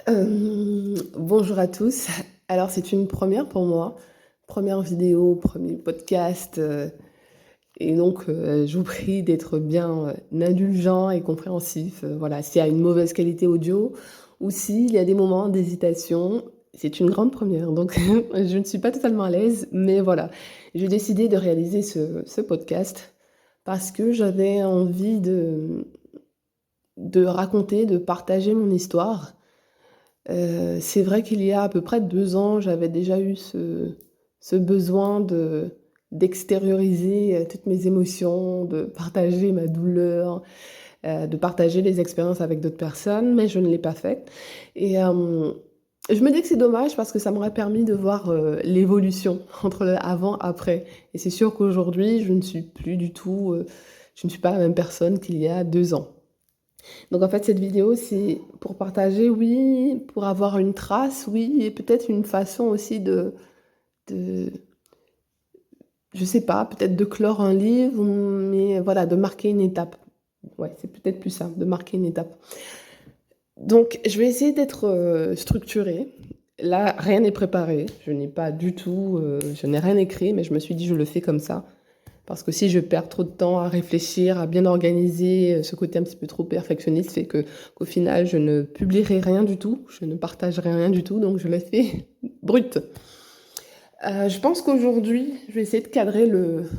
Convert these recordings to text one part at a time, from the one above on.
Bonjour à tous. Alors c'est une première pour moi, première vidéo, premier podcast, et donc je vous prie d'être bien, indulgent et compréhensif, voilà, s'il y a une mauvaise qualité audio ou s'il y a des moments d'hésitation. C'est une grande première, donc je ne suis pas totalement à l'aise, mais voilà. J'ai décidé de réaliser ce podcast parce que j'avais envie de raconter, de partager mon histoire. C'est vrai qu'il y a à peu près 2 ans, j'avais déjà eu ce besoin d'extérioriser, toutes mes émotions, de partager ma douleur, de partager les expériences avec d'autres personnes, mais je ne l'ai pas fait et je me dis que c'est dommage parce que ça m'aurait permis de voir, l'évolution entre le avant, après et c'est sûr qu'aujourd'hui, je ne suis plus du tout, je ne suis pas la même personne qu'il y a 2 ans. Donc en fait, cette vidéo, c'est pour partager, oui, pour avoir une trace, oui, et peut-être une façon aussi de je sais pas, peut-être de clore un livre, mais voilà, de marquer une étape. Ouais, c'est peut-être plus ça, de marquer une étape. Donc je vais essayer d'être, structurée. Là, rien n'est préparé. Je n'ai pas du tout, je n'ai rien écrit, mais je me suis dit: «Je le fais comme ça». Parce que si je perds trop de temps à réfléchir, à bien organiser, ce côté un petit peu trop perfectionniste fait qu'au final, je ne publierai rien du tout, je ne partagerai rien du tout, donc je le fais brut. Je pense qu'aujourd'hui, je vais essayer de cadrer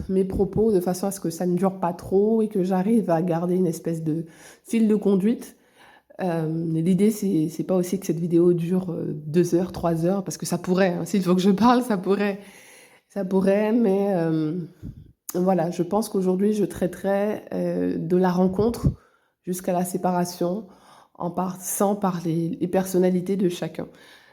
mes propos de façon à ce que ça ne dure pas trop et que j'arrive à garder une espèce de fil de conduite. L'idée, c'est pas aussi que cette vidéo dure 2 heures, 3 heures, parce que ça pourrait, hein, s'il faut que je parle, ça pourrait, mais voilà, je pense qu'aujourd'hui, je traiterai, de la rencontre jusqu'à la séparation, en passant par les personnalités de chacun.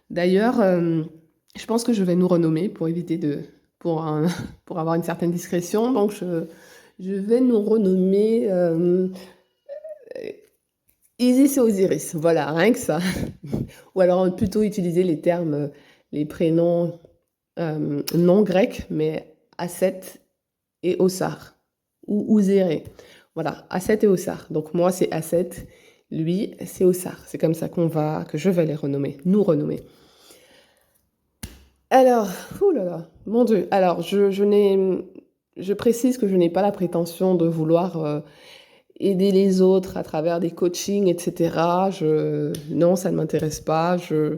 D'ailleurs, je pense que je vais nous renommer pour éviter de pour un pour avoir une certaine discrétion, donc je vais nous renommer, Isis et Osiris, voilà, rien que ça. Ou alors plutôt utiliser les termes, les prénoms, non grecs, mais Asset et Ossar ou Ouzéré. Voilà, Asset et Ossar. Donc moi, c'est Asset, lui, c'est Ossar. C'est comme ça que je vais les renommer, nous renommer. Alors, ouh là là, mon Dieu. Alors, je précise que je n'ai pas la prétention de vouloir aider les autres à travers des coachings, etc. Non, ça ne m'intéresse pas. Je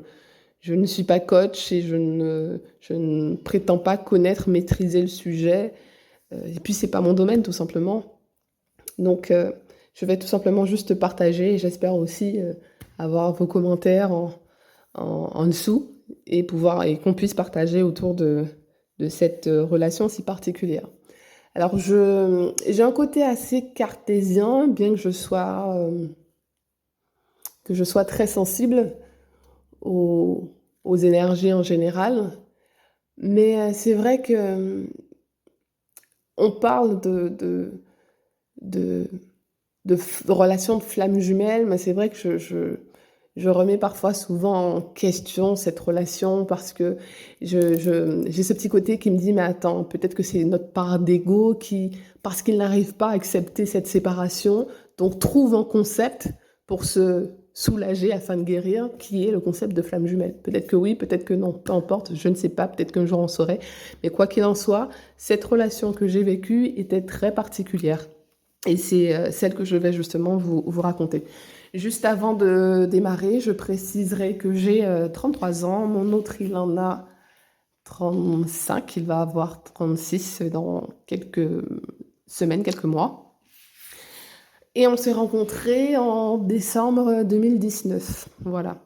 ne suis pas coach et je ne prétends pas connaître, maîtriser le sujet. Et puis, c'est pas mon domaine, tout simplement. Donc, je vais tout simplement juste partager et j'espère aussi avoir vos commentaires en dessous et qu'on puisse partager autour de cette relation si particulière. Alors, j'ai un côté assez cartésien, bien que je sois très sensible aux énergies en général. Mais c'est vrai que on parle de, de relations de flammes jumelles, mais c'est vrai que je remets parfois souvent en question cette relation parce que j'ai ce petit côté qui me dit, mais attends, peut-être que c'est notre part d'ego qui, parce qu'il n'arrive pas à accepter cette séparation, donc trouve un concept pour se soulager afin de guérir, qui est le concept de flamme jumelle. Peut-être que oui, peut-être que non, peu importe, je ne sais pas, peut-être qu'un jour on saurait. Mais quoi qu'il en soit, cette relation que j'ai vécue était très particulière. Et c'est celle que je vais justement vous raconter. Juste avant de démarrer, je préciserai que j'ai 33 ans, mon autre il en a 35, il va avoir 36 dans quelques semaines, quelques mois. Et on s'est rencontrés en décembre 2019, voilà.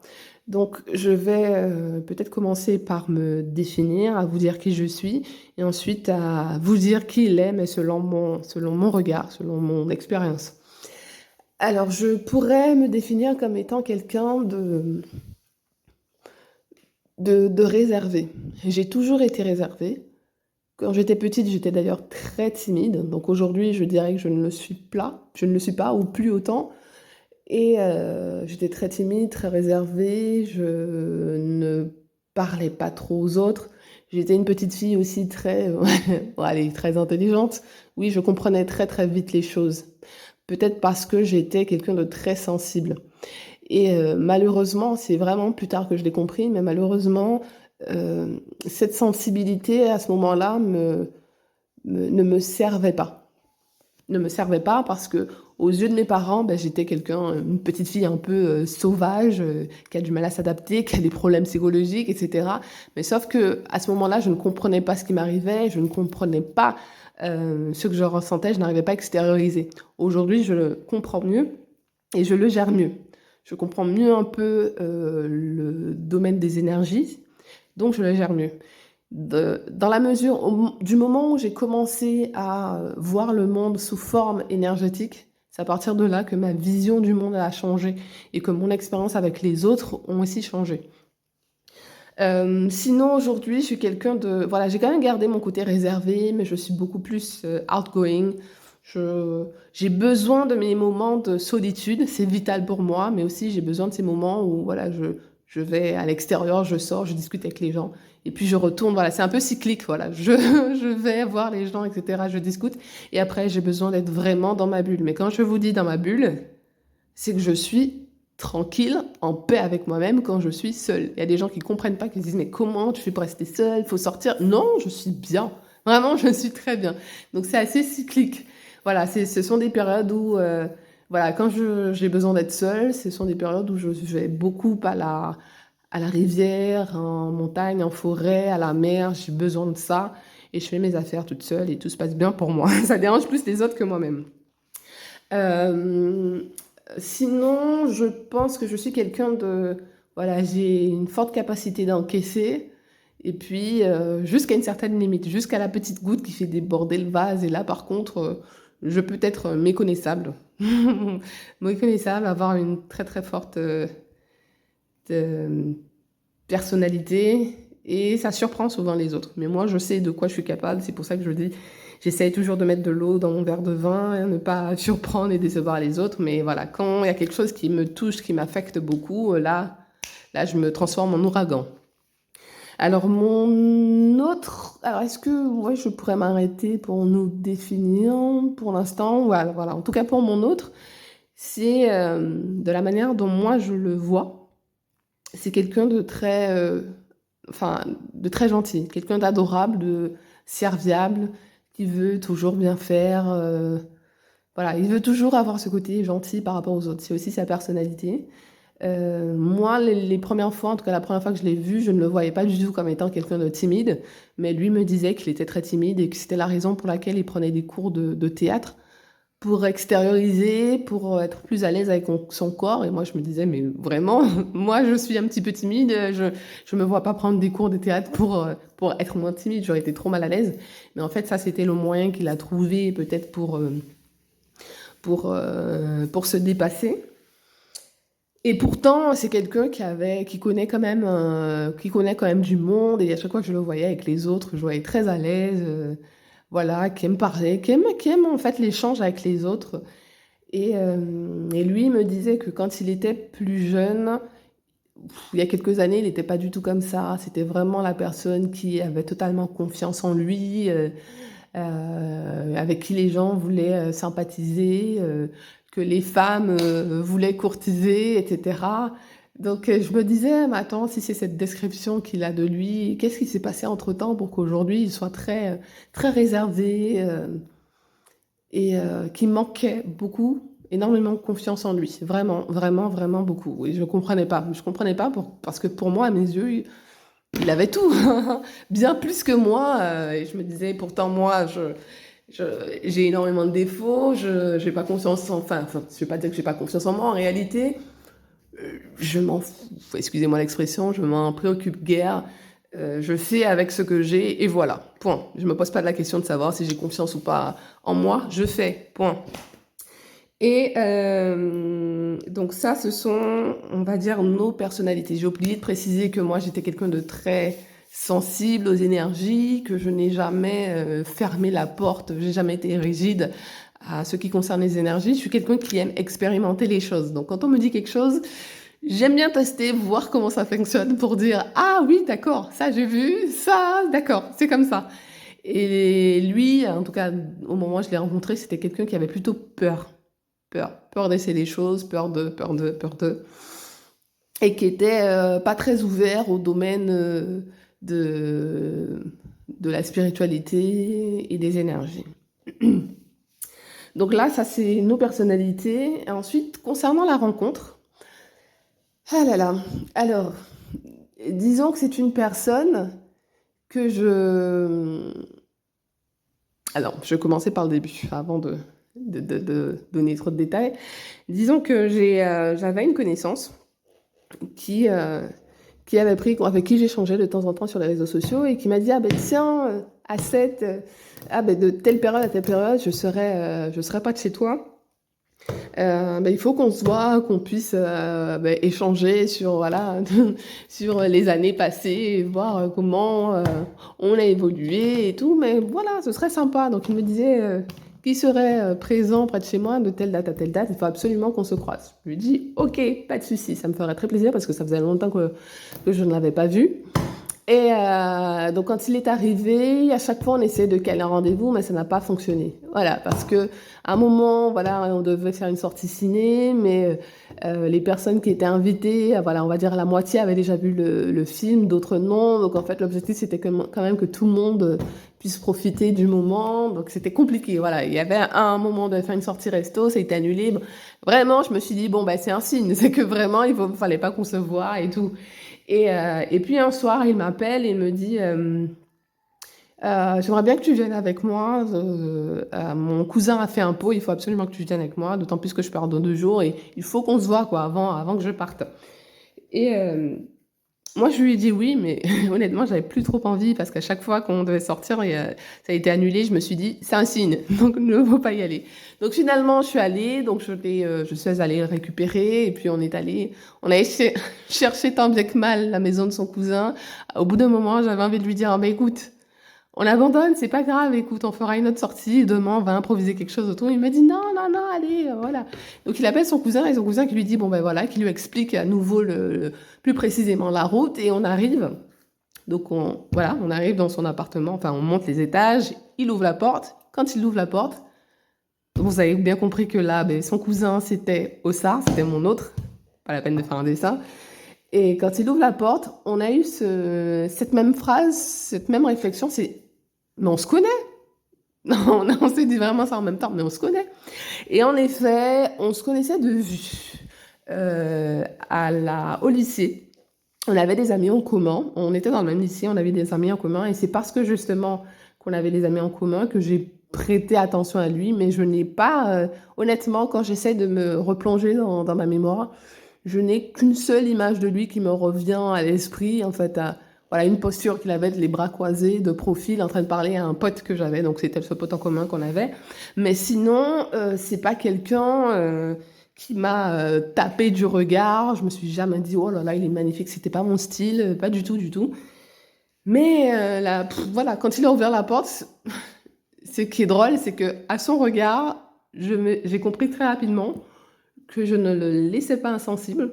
Donc je vais peut-être commencer par me définir, à vous dire qui je suis, et ensuite à vous dire qui il est, mais selon mon regard, selon mon expérience. Alors je pourrais me définir comme étant quelqu'un de réservé. J'ai toujours été réservée. Quand j'étais petite, j'étais d'ailleurs très timide, donc aujourd'hui je dirais que je ne le suis pas ou plus autant. Et j'étais très timide, très réservée, je ne parlais pas trop aux autres. J'étais une petite fille aussi très bon allez, très intelligente. Oui, je comprenais très, très vite les choses. Peut-être parce que j'étais quelqu'un de très sensible Et malheureusement, c'est vraiment plus tard que je l'ai compris, mais malheureusement, cette sensibilité à ce moment-là ne me servait pas. Ne me servait pas parce que aux yeux de mes parents, ben, j'étais une petite fille un peu sauvage, qui a du mal à s'adapter, qui a des problèmes psychologiques, etc. Mais sauf que à ce moment-là, je ne comprenais pas ce qui m'arrivait, je ne comprenais pas ce que je ressentais, je n'arrivais pas à extérioriser. Aujourd'hui, je le comprends mieux et je le gère mieux. Je comprends mieux un peu le domaine des énergies, donc je le gère mieux. Dans la mesure, du moment où j'ai commencé à voir le monde sous forme énergétique, c'est à partir de là que ma vision du monde a changé et que mon expérience avec les autres ont aussi changé. Sinon, aujourd'hui, je suis quelqu'un de... Voilà, j'ai quand même gardé mon côté réservé, mais je suis beaucoup plus outgoing. J'ai besoin de mes moments de solitude, c'est vital pour moi, mais aussi j'ai besoin de ces moments où voilà, je vais à l'extérieur, je sors, je discute avec les gens, et puis je retourne, voilà, c'est un peu cyclique, voilà, je vais voir les gens, etc., je discute, et après j'ai besoin d'être vraiment dans ma bulle. Mais quand je vous dis dans ma bulle, c'est que je suis tranquille, en paix avec moi-même quand je suis seule. Il y a des gens qui comprennent pas, qui se disent mais comment tu fais pour rester seule, il faut sortir. Non, je suis bien. Vraiment, je suis très bien. Donc c'est assez cyclique. Voilà, ce sont des périodes où, voilà, quand j'ai besoin d'être seule, ce sont des périodes où je vais beaucoup à la rivière, en montagne, en forêt, à la mer. J'ai besoin de ça et je fais mes affaires toute seule et tout se passe bien pour moi. Ça dérange plus les autres que moi-même. Euh, Sinon, je pense que je suis quelqu'un de... Voilà, j'ai une forte capacité d'encaisser. Et puis, jusqu'à une certaine limite, jusqu'à la petite goutte qui fait déborder le vase. Et là, par contre, je peux être méconnaissable. Méconnaissable, avoir une très très forte de- personnalité. Et ça surprend souvent les autres. Mais moi, je sais de quoi je suis capable. C'est pour ça que je dis, j'essaye toujours de mettre de l'eau dans mon verre de vin, hein, ne pas surprendre et décevoir les autres. Mais voilà, quand il y a quelque chose qui me touche, qui m'affecte beaucoup, là, je me transforme en ouragan. Alors, mon autre... Alors, est-ce que ouais, je pourrais m'arrêter pour nous définir pour l'instant? Voilà, voilà. En tout cas, pour mon autre, c'est de la manière dont moi je le vois. C'est quelqu'un de très... enfin, de très gentil, quelqu'un d'adorable, de serviable, qui veut toujours bien faire. Voilà, il veut toujours avoir ce côté gentil par rapport aux autres. C'est aussi sa personnalité. Moi, les premières fois, en tout cas la première fois que je l'ai vu, je ne le voyais pas du tout comme étant quelqu'un de timide, mais lui me disait qu'il était très timide et que c'était la raison pour laquelle il prenait des cours de théâtre pour extérioriser, pour être plus à l'aise avec son corps. Et moi, je me disais, mais vraiment, moi, je suis un petit peu timide, je me vois pas prendre des cours de théâtre pour être moins timide, j'aurais été trop mal à l'aise. Mais en fait, ça, c'était le moyen qu'il a trouvé peut-être pour se dépasser. Et pourtant, c'est quelqu'un qui connaît quand même du monde. Et à chaque fois que je le voyais avec les autres, je le voyais très à l'aise, voilà, qui aime parler, qui aime en fait l'échange avec les autres. Et lui me disait que quand il était plus jeune, il y a quelques années, il n'était pas du tout comme ça. C'était vraiment la personne qui avait totalement confiance en lui, avec qui les gens voulaient sympathiser, que les femmes voulaient courtiser, etc. Donc je me disais, mais attends, si c'est cette description qu'il a de lui, qu'est-ce qui s'est passé entre-temps pour qu'aujourd'hui il soit très réservé et qui manquait beaucoup, énormément de confiance en lui. Vraiment, vraiment, vraiment beaucoup. Et je comprenais pas. Je comprenais pas parce que pour moi, à mes yeux, il avait tout. Bien plus que moi. Et je me disais, pourtant, moi, je- j'ai énormément de défauts. Je n'ai pas confiance en... Enfin, je vais pas dire que j'ai pas confiance en moi. En réalité, je m'en fous. Excusez-moi l'expression, je m'en préoccupe guère. Je fais avec ce que j'ai et voilà, point. Je me pose pas de la question de savoir si j'ai confiance ou pas en moi, je fais, point. Et donc ça, ce sont, on va dire, nos personnalités. J'ai oublié de préciser que moi, j'étais quelqu'un de très sensible aux énergies, que je n'ai jamais fermé la porte, j'ai jamais été rigide à ce qui concerne les énergies. Je suis quelqu'un qui aime expérimenter les choses. Donc quand on me dit quelque chose, j'aime bien tester, voir comment ça fonctionne pour dire, ah oui, d'accord, ça j'ai vu, ça, d'accord, c'est comme ça. Et lui, en tout cas, au moment où je l'ai rencontré, c'était quelqu'un qui avait plutôt peur. Peur. peur d'essayer les choses, peur de, et qui était pas très ouvert au domaine de, de la spiritualité et des énergies. Donc là, ça c'est nos personnalités. Et ensuite, concernant la rencontre, ah là là, alors, disons que c'est une personne que je... Alors, je vais commencer par le début, avant de donner trop de détails. Disons que j'avais une connaissance qui, qui avait pris, avec qui j'échangeais de temps en temps sur les réseaux sociaux et qui m'a dit, ah ben tiens, à ah ben de telle période à telle période, je serai pas de chez toi. Ben, il faut qu'on se voit, qu'on puisse ben, échanger sur, voilà, sur les années passées, et voir comment on a évolué et tout. Mais voilà, ce serait sympa. Donc il me disait qui serait présent près de chez moi de telle date à telle date. Il faut absolument qu'on se croise. Je lui dis ok, pas de souci, ça me ferait très plaisir parce que ça faisait longtemps que je ne l'avais pas vu. Et donc quand il est arrivé, à chaque fois on essayait de caler un rendez-vous, mais ça n'a pas fonctionné. Voilà, parce que à un moment, voilà, on devait faire une sortie ciné, mais les personnes qui étaient invitées, voilà, on va dire la moitié avaient déjà vu le film, d'autres non. Donc en fait, l'objectif c'était quand même que tout le monde puisse profiter du moment. Donc c'était compliqué. Voilà, il y avait un moment de faire une sortie resto, ça a été annulé. Vraiment, je me suis dit bon bah c'est un signe, c'est que vraiment fallait pas qu'on se voit et tout. Et puis un soir, il m'appelle et il me dit j'aimerais bien que tu viennes avec moi. Mon cousin a fait un pot, il faut absolument que tu viennes avec moi, d'autant plus que je pars dans 2 jours et il faut qu'on se voit quoi, avant que je parte. Et moi, je lui ai dit oui, mais honnêtement, j'avais plus trop envie parce qu'à chaque fois qu'on devait sortir, ça a été annulé. Je me suis dit, c'est un signe, donc ne faut pas y aller. Donc finalement, je suis allée, donc je suis allée le récupérer et puis on a essayé chercher tant bien que mal la maison de son cousin. Au bout d'un moment, j'avais envie de lui dire, ah, bah écoute, on abandonne, c'est pas grave, écoute, on fera une autre sortie, demain on va improviser quelque chose autour. Il m'a dit non, non, non, allez, voilà. Donc il appelle son cousin et son cousin qui lui dit, bon ben voilà, qui lui explique à nouveau plus précisément la route et on arrive. Donc voilà, on arrive dans son appartement, enfin on monte les étages, il ouvre la porte. Quand il ouvre la porte, vous avez bien compris que là, ben, son cousin c'était Ossard, c'était mon autre, pas la peine de faire un dessin. Et quand il ouvre la porte, on a eu cette même phrase, cette même réflexion, c'est mais on se connaît. Non, on s'est dit vraiment ça en même temps, mais on se connaît. Et en effet, on se connaissait de vue. Au lycée, on avait des amis en commun. On était dans le même lycée, on avait des amis en commun. Et c'est parce que justement qu'on avait des amis en commun que j'ai prêté attention à lui. Mais je n'ai pas, honnêtement, quand j'essaie de me replonger dans ma mémoire, je n'ai qu'une seule image de lui qui me revient à l'esprit, en fait, voilà, une posture qu'il avait, les bras croisés, de profil, en train de parler à un pote que j'avais, donc c'était ce pote en commun qu'on avait. Mais sinon, c'est pas quelqu'un qui m'a tapé du regard. Je me suis jamais dit, oh là là, il est magnifique, c'était pas mon style, pas du tout, du tout. Mais voilà, quand il a ouvert la porte, ce qui est drôle, c'est que à son regard, j'ai compris très rapidement que je ne le laissais pas insensible.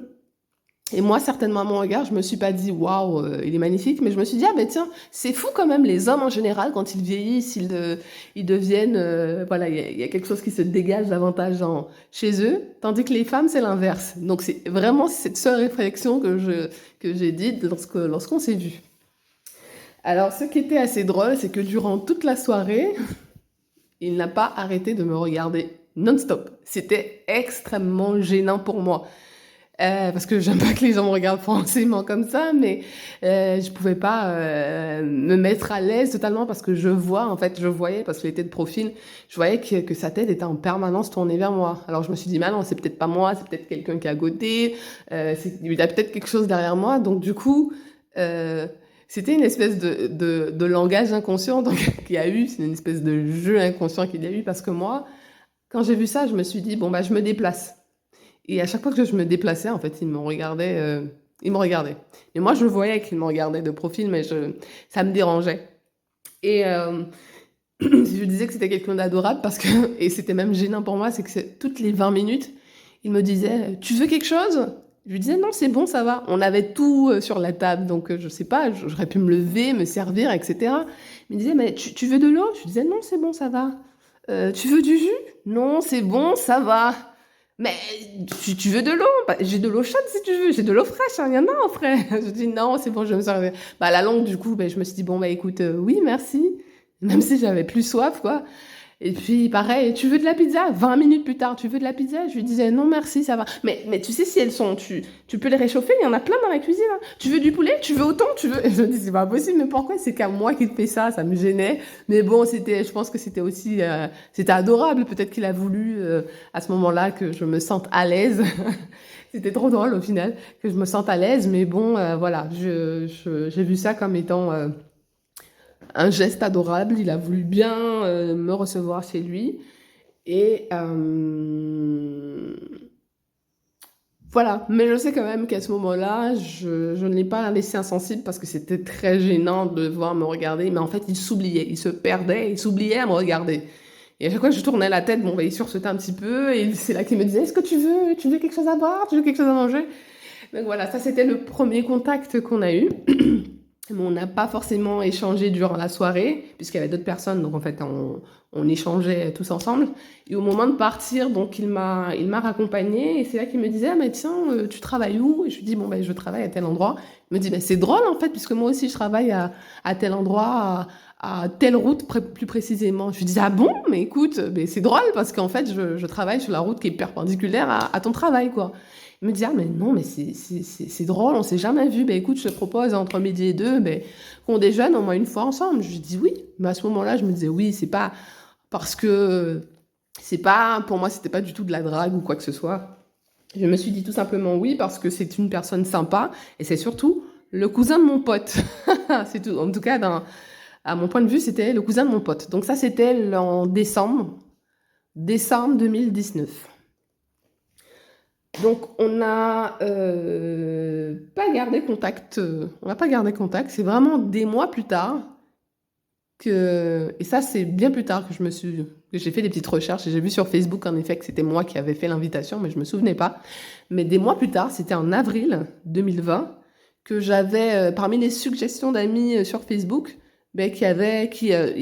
Et moi, certainement, à mon regard, je me suis pas dit, waouh, il est magnifique, mais je me suis dit, ah ben tiens, c'est fou quand même, les hommes en général, quand ils vieillissent, ils deviennent, voilà, il y a quelque chose qui se dégage davantage chez eux, tandis que les femmes, c'est l'inverse. Donc c'est vraiment cette seule réflexion que j'ai dite lorsqu'on s'est vu. Alors, ce qui était assez drôle, c'est que durant toute la soirée, il n'a pas arrêté de me regarder non-stop. C'était extrêmement gênant pour moi. Parce que j'aime pas que les gens me regardent forcément comme ça, mais je pouvais pas me mettre à l'aise totalement parce que je voyais, parce qu'il était de profil, je voyais que sa tête était en permanence tournée vers moi. Alors je me suis dit, mais non, c'est peut-être pas moi, c'est peut-être quelqu'un qui est à côté, il y a peut-être quelque chose derrière moi. Donc du coup, c'était une espèce de langage inconscient qu'il y a eu, c'est une espèce de jeu inconscient qu'il y a eu parce que moi, quand j'ai vu ça, je me suis dit, bon bah je me déplace. Et à chaque fois que je me déplaçais, en fait, il me regardait. Et moi, je voyais qu'il me regardait de profil, mais ça me dérangeait. Et je disais que c'était quelqu'un d'adorable parce que, et c'était même gênant pour moi, c'est que toutes les 20 minutes, il me disait, tu veux quelque chose? Je lui disais, non, c'est bon, ça va. On avait tout sur la table, donc je sais pas, j'aurais pu me lever, me servir, etc. Il me disait, mais tu veux de l'eau? Je lui disais, non, c'est bon, ça va. Tu veux du jus? Non, c'est bon, ça va. Mais tu veux de l'eau? Bah, j'ai de l'eau chaude si tu veux, j'ai de l'eau fraîche, hein, il y en a en frais. Je dis non, c'est bon, je vais me servir. Bah, la langue, du coup, bah, je me suis dit, bon, bah écoute, oui, merci. Même si j'avais plus soif, quoi. Et puis, pareil, tu veux de la pizza? 20 minutes plus tard, tu veux de la pizza? Je lui disais, non, merci, ça va. Mais tu sais, si elles sont, tu peux les réchauffer, il y en a plein dans la cuisine, hein. Tu veux du poulet? Tu veux autant? Tu veux? Et je me dis, c'est pas possible, mais pourquoi c'est qu'à moi qui te fais ça me gênait. Mais bon, je pense que c'était aussi, c'était adorable. Peut-être qu'il a voulu, à ce moment-là, que je me sente à l'aise. C'était trop drôle au final, que je me sente à l'aise. Mais bon, voilà, j'ai vu ça comme étant, un geste adorable. Il a voulu bien me recevoir chez lui. Et voilà. Mais je sais quand même qu'à ce moment-là, je ne l'ai pas laissé insensible parce que c'était très gênant de voir me regarder. Mais en fait, il s'oubliait, il se perdait, il s'oubliait à me regarder. Et à chaque fois que je tournais la tête, bon, bah, il sursautait un petit peu. Et c'est là qu'il me disait, est-ce que tu veux quelque chose à boire? Tu veux quelque chose à manger? Donc voilà, ça c'était le premier contact qu'on a eu. Mais on n'a pas forcément échangé durant la soirée, puisqu'il y avait d'autres personnes, donc en fait on échangeait tous ensemble. Et au moment de partir, donc il m'a raccompagnée, et c'est là qu'il me disait, ah mais tiens, tu travailles où? Et je lui dis, bon ben je travaille à tel endroit. Il me dit, mais c'est drôle en fait, puisque moi aussi je travaille à tel endroit, à telle route plus précisément. Je lui dis, ah bon? Mais écoute, mais c'est drôle, parce qu'en fait je travaille sur la route qui est perpendiculaire à ton travail, quoi. Il me dit, ah mais non, mais c'est drôle, on s'est jamais vu. Ben écoute, je te propose entre midi et deux, ben, qu'on déjeune au moins une fois ensemble. Je lui dis oui. Mais à ce moment-là, je me disais oui, c'est pas parce que c'est pas, pour moi, c'était pas du tout de la drague ou quoi que ce soit. Je me suis dit tout simplement oui parce que c'est une personne sympa et c'est surtout le cousin de mon pote. C'est tout. En tout cas, à mon point de vue, c'était le cousin de mon pote. Donc ça, c'était en décembre 2019. Donc, on n'a pas gardé contact. C'est vraiment des mois plus tard et ça, c'est bien plus tard que j'ai fait des petites recherches et j'ai vu sur Facebook en effet que c'était moi qui avais fait l'invitation, mais je me souvenais pas. Mais des mois plus tard, c'était en avril 2020 que j'avais, parmi les suggestions d'amis sur Facebook, ben, il y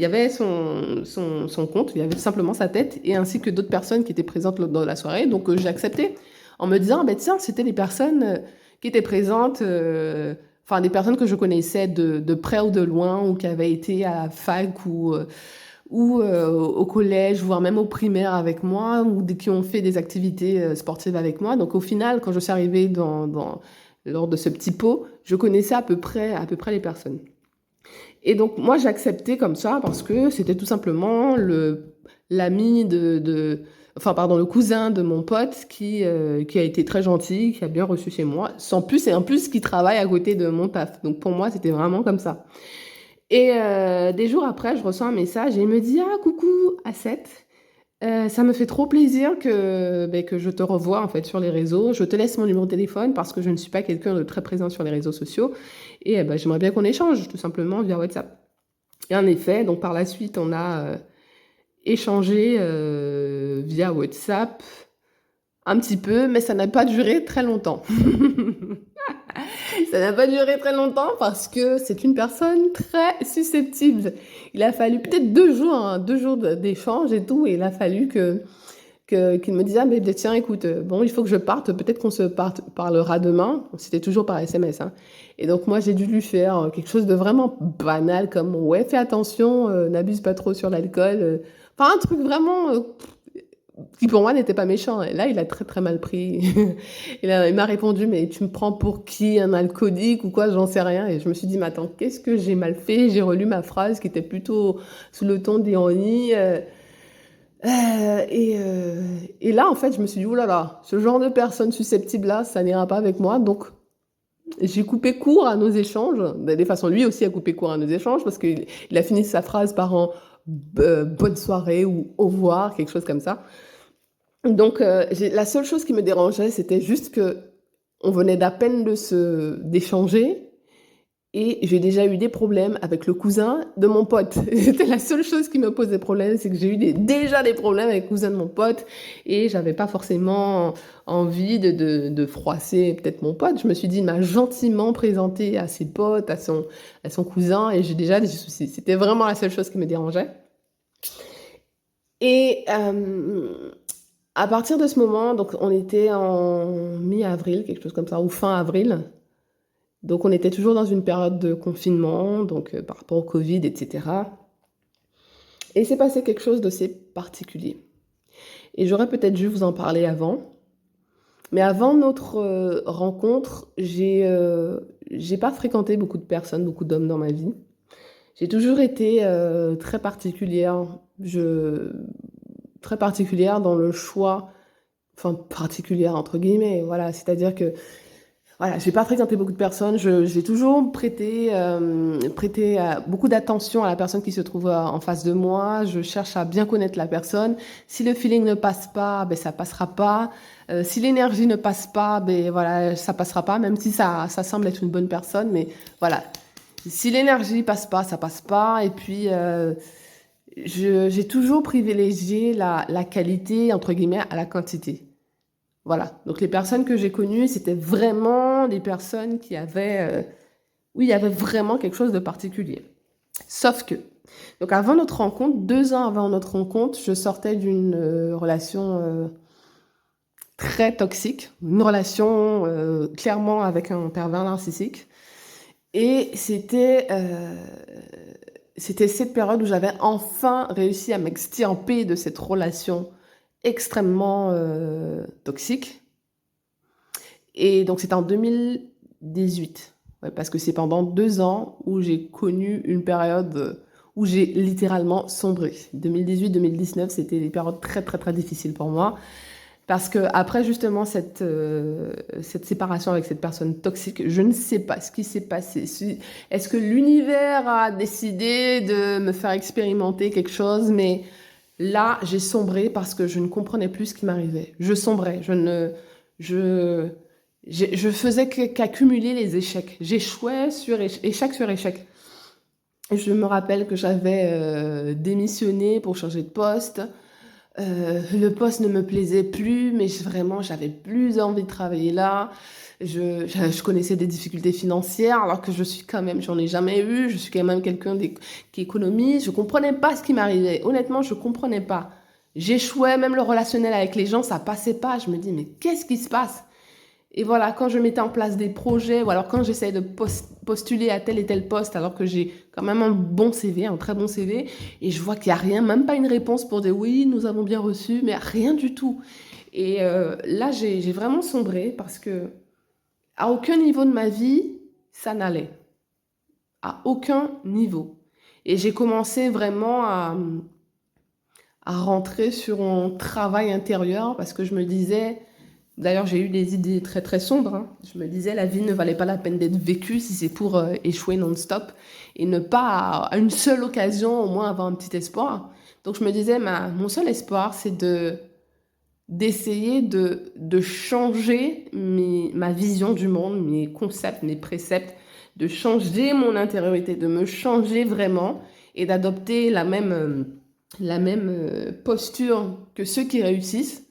avait son compte, il y avait tout simplement sa tête et ainsi que d'autres personnes qui étaient présentes dans la soirée. Donc, j'ai accepté en me disant, ben tiens, c'était les personnes qui étaient présentes, enfin des personnes que je connaissais de près ou de loin, ou qui avaient été à la fac ou au collège, voire même au primaire avec moi, ou qui ont fait des activités sportives avec moi. Donc au final, quand je suis arrivée lors de ce petit pot, je connaissais à peu près les personnes. Et donc moi j'ai accepté comme ça parce que c'était tout simplement l'ami enfin pardon, le cousin de mon pote qui a été très gentil, qui a bien reçu chez moi, sans plus et en plus qui travaille à côté de mon taf. Donc pour moi c'était vraiment comme ça. Et des jours après je reçois un message et il me dit, ah coucou Asset. Ça me fait trop plaisir que je te revoie en fait sur les réseaux. Je te laisse mon numéro de téléphone parce que je ne suis pas quelqu'un de très présent sur les réseaux sociaux. Et j'aimerais bien qu'on échange tout simplement via WhatsApp. Et en effet, donc par la suite, on a échangé via WhatsApp un petit peu, mais ça n'a pas duré très longtemps. Ça n'a pas duré très longtemps parce que c'est une personne très susceptible. Il a fallu peut-être 2 jours, hein, 2 jours d'échange et tout, et il a fallu qu'il me dise, ah, mais tiens, écoute, bon, il faut que je parte, peut-être qu'on parlera demain. C'était toujours par SMS, hein. Et donc, moi, j'ai dû lui faire quelque chose de vraiment banal, comme, ouais, fais attention, n'abuse pas trop sur l'alcool. Enfin, un truc vraiment qui pour moi n'était pas méchant. Et là, il a très très mal pris. Il m'a répondu, mais tu me prends pour qui? Un alcoolique ou quoi? J'en sais rien. Et je me suis dit, mais attends, qu'est-ce que j'ai mal fait? J'ai relu ma phrase qui était plutôt sous le ton d'ironie. Et là, en fait, je me suis dit, oh là là, ce genre de personne susceptible-là, ça n'ira pas avec moi. Donc, j'ai coupé court à nos échanges. De façon, lui aussi a coupé court à nos échanges parce qu'il a fini sa phrase par un bonne soirée ou au revoir, quelque chose comme ça. Donc, la seule chose qui me dérangeait, c'était juste que on venait d'à peine d'échanger et j'ai déjà eu des problèmes avec le cousin de mon pote. C'était la seule chose qui me posait problème, c'est que j'ai eu déjà des problèmes avec le cousin de mon pote et j'avais pas forcément envie de froisser peut-être mon pote. Je me suis dit, il m'a gentiment présenté à ses potes, à son cousin et j'ai déjà des soucis. C'était vraiment la seule chose qui me dérangeait. Et À partir de ce moment, donc on était en mi-avril, quelque chose comme ça, ou fin avril. Donc on était toujours dans une période de confinement, donc par rapport au Covid, et cetera. Et il s'est passé quelque chose d'assez particulier. Et j'aurais peut-être dû vous en parler avant. Mais avant notre rencontre, j'ai pas fréquenté beaucoup de personnes, beaucoup d'hommes dans ma vie. J'ai toujours été très particulière. Très particulière dans le choix, enfin particulière entre guillemets, voilà. C'est-à-dire que voilà, j'ai pas fréquenté beaucoup de personnes. J'ai toujours prêté beaucoup d'attention à la personne qui se trouve en face de moi. Je cherche à bien connaître la personne. Si le feeling ne passe pas, ben ça passera pas. Si l'énergie ne passe pas, ben voilà, ça passera pas. Même si ça semble être une bonne personne, mais voilà. Si l'énergie passe pas, ça passe pas. Et puis j'ai toujours privilégié la qualité entre guillemets à la quantité. Voilà, donc les personnes que j'ai connues, c'était vraiment des personnes qui avaient, oui, il y avait vraiment quelque chose de particulier. Sauf que, donc avant notre rencontre, 2 ans avant notre rencontre, je sortais d'une relation très toxique, une relation clairement avec un pervers narcissique. Et c'était cette période où j'avais enfin réussi à m'extirper de cette relation extrêmement toxique. Et donc, c'était en 2018. Ouais, parce que c'est pendant 2 ans où j'ai connu une période où j'ai littéralement sombré. 2018-2019, c'était des périodes très, très, très difficiles pour moi. Parce que après justement cette séparation avec cette personne toxique, je ne sais pas ce qui s'est passé. Est-ce que l'univers a décidé de me faire expérimenter quelque chose? Mais là, j'ai sombré parce que je ne comprenais plus ce qui m'arrivait. Je sombrais. Je, je faisais qu'accumuler les échecs. J'échouais sur échec sur échec. Et je me rappelle que j'avais démissionné pour changer de poste. Le poste ne me plaisait plus, mais vraiment, j'avais plus envie de travailler là. Je connaissais des difficultés financières, alors que j'en ai jamais eu. Je suis quand même quelqu'un qui économise. Je comprenais pas ce qui m'arrivait. Honnêtement, je comprenais pas. J'échouais, même le relationnel avec les gens, ça passait pas. Je me dis, mais qu'est-ce qui se passe? Et voilà, quand je mettais en place des projets, ou alors quand j'essayais de postuler à tel et tel poste, alors que j'ai quand même un bon CV, un très bon CV, et je vois qu'il n'y a rien, même pas une réponse pour dire oui, nous avons bien reçu, mais rien du tout. Et là, j'ai vraiment sombré parce que à aucun niveau de ma vie, ça n'allait. À aucun niveau. Et j'ai commencé vraiment à rentrer sur un travail intérieur parce que je me disais, d'ailleurs j'ai eu des idées très très sombres, hein. Je me disais la vie ne valait pas la peine d'être vécue si c'est pour échouer non-stop et ne pas à une seule occasion au moins avoir un petit espoir. Donc je me disais mon seul espoir c'est d'essayer de changer ma vision du monde, mes concepts, mes préceptes, de changer mon intériorité, de me changer vraiment et d'adopter la même posture que ceux qui réussissent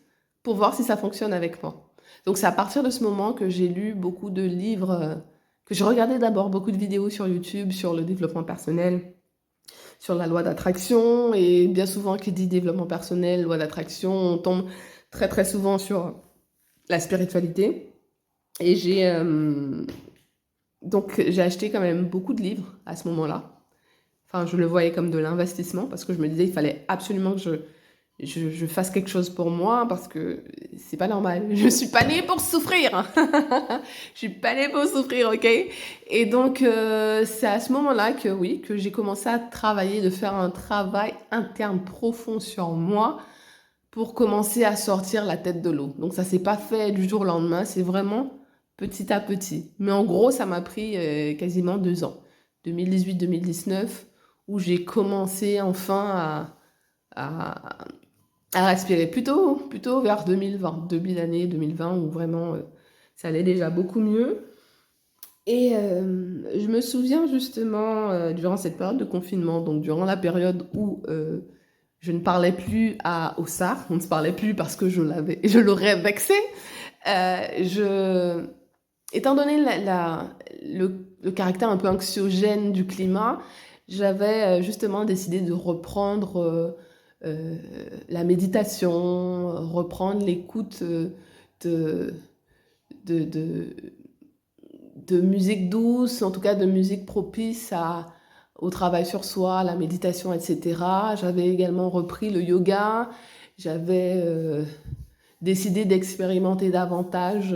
pour voir si ça fonctionne avec moi. Donc c'est à partir de ce moment que j'ai lu beaucoup de livres, que je regardais d'abord beaucoup de vidéos sur YouTube sur le développement personnel, sur la loi d'attraction, et bien souvent qui dit développement personnel, loi d'attraction, on tombe très très souvent sur la spiritualité. Et donc j'ai acheté quand même beaucoup de livres à ce moment-là. Enfin, je le voyais comme de l'investissement parce que je me disais il fallait absolument que je fasse quelque chose pour moi parce que c'est pas normal. Je suis pas née pour souffrir. Je suis pas née pour souffrir, ok? Et donc, c'est à ce moment-là que oui, que j'ai commencé à travailler, de faire un travail interne profond sur moi pour commencer à sortir la tête de l'eau. Donc, ça s'est pas fait du jour au lendemain, c'est vraiment petit à petit. Mais en gros, ça m'a pris quasiment 2 ans. 2018-2019, où j'ai commencé enfin à, à respirer plutôt vers 2020, début d'année 2020, où vraiment ça allait déjà beaucoup mieux. Et je me souviens justement, durant cette période de confinement, donc durant la période où je ne parlais plus au SAR, on ne se parlait plus parce que je l'aurais vexé, étant donné le caractère un peu anxiogène du climat, j'avais justement décidé de reprendre heu, la méditation, reprendre l'écoute, de de de de musique douce, en tout cas de musique propice au travail sur soi, la méditation et cetera. J'avais également repris le yoga. J'avais, décidé d'expérimenter davantage,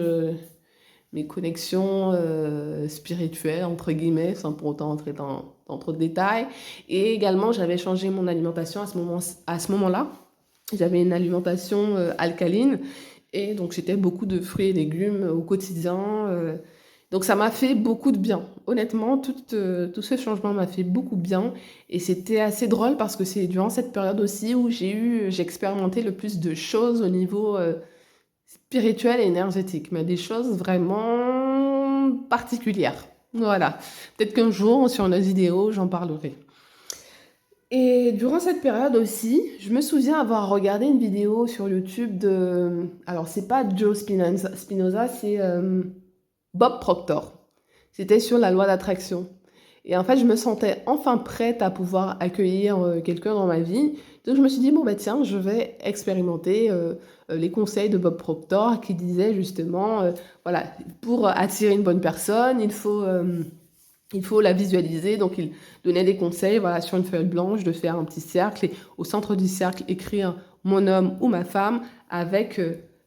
mes connexions, «spirituelles» entre guillemets, sans pour autant entrer dans trop de détails et également j'avais changé mon alimentation à ce moment-là. J'avais une alimentation, alcaline et donc j'étais beaucoup de fruits et légumes au quotidien, donc ça m'a fait beaucoup de bien. Honnêtement, tout ce changement m'a fait beaucoup de bien et c'était assez drôle parce que c'est durant cette période aussi où j'ai expérimenté le plus de choses au niveau, spirituel et énergétique, mais des choses vraiment particulières. Voilà. Peut-être qu'un jour, sur nos vidéos, j'en parlerai. Et durant cette période aussi, je me souviens avoir regardé une vidéo sur YouTube de... Alors, c'est pas Joe Spinoza, c'est Bob Proctor. C'était sur la loi d'attraction. Et en fait, je me sentais enfin prête à pouvoir accueillir quelqu'un dans ma vie. Donc, je me suis dit, bon, bah tiens, je vais expérimenter les conseils de Bob Proctor qui disait justement, voilà, pour attirer une bonne personne, il faut la visualiser. Donc, il donnait des conseils, voilà, sur une feuille blanche, de faire un petit cercle et au centre du cercle, écrire mon homme ou ma femme avec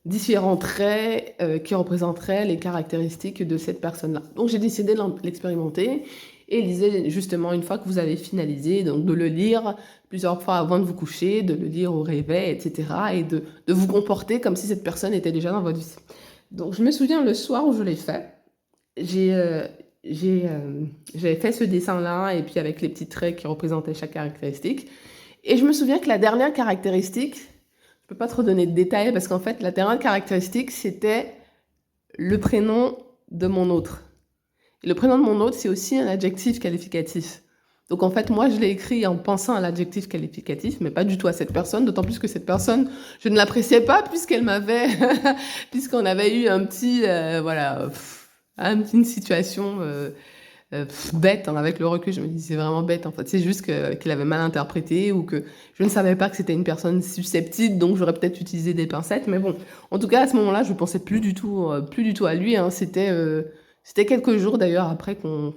différents traits qui représenteraient les caractéristiques de cette personne-là. Donc, j'ai décidé de l'expérimenter et il disait justement, une fois que vous avez finalisé, donc de le lire plusieurs fois avant de vous coucher, de le lire au réveil, etc. et de vous comporter comme si cette personne était déjà dans votre vie. Donc, je me souviens le soir où je l'ai fait, j'ai j'avais fait ce dessin-là, et puis avec les petits traits qui représentaient chaque caractéristique. Et je me souviens que la dernière caractéristique, je peux pas trop donner de détails, parce qu'en fait, la dernière caractéristique, c'était le prénom de mon autre. Et le prénom de mon autre, c'est aussi un adjectif qualificatif. Donc en fait, moi, je l'ai écrit en pensant à l'adjectif qualificatif, mais pas du tout à cette personne, d'autant plus que cette personne, je ne l'appréciais pas, puisqu'elle m'avait... puisqu'on avait eu un petit... voilà... une situation bête, hein, avec le recul, je me dis c'est vraiment bête en fait, c'est juste qu'il avait mal interprété ou que je ne savais pas que c'était une personne susceptible, donc j'aurais peut-être utilisé des pincettes, mais bon, en tout cas à ce moment-là, je pensais plus du tout à lui, hein. C'était quelques jours d'ailleurs après qu'on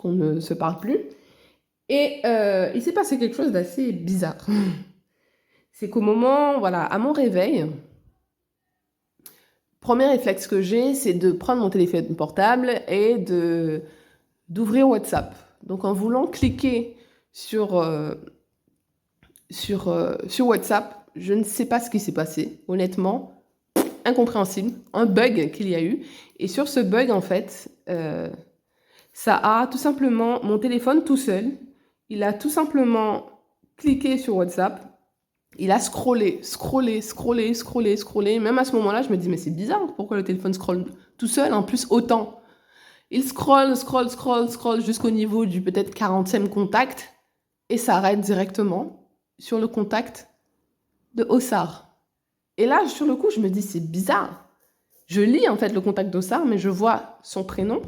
ne se parle plus, et il s'est passé quelque chose d'assez bizarre. C'est qu'au moment, voilà, à mon réveil, premier réflexe que j'ai, c'est de prendre mon téléphone portable et d'ouvrir WhatsApp. Donc en voulant cliquer sur WhatsApp, je ne sais pas ce qui s'est passé, honnêtement, incompréhensible, un bug qu'il y a eu. Et sur ce bug, en fait, ça a tout simplement, mon téléphone tout seul, il a tout simplement cliqué sur WhatsApp. Il a scrollé. Même à ce moment-là, je me dis, mais c'est bizarre, pourquoi le téléphone scrolle tout seul, en plus autant. Il scrolle jusqu'au niveau du peut-être 40e contact et s'arrête directement sur le contact de Ossar. Et là, sur le coup, je me dis, c'est bizarre. Je lis en fait le contact d'Ossar, mais je vois son prénom,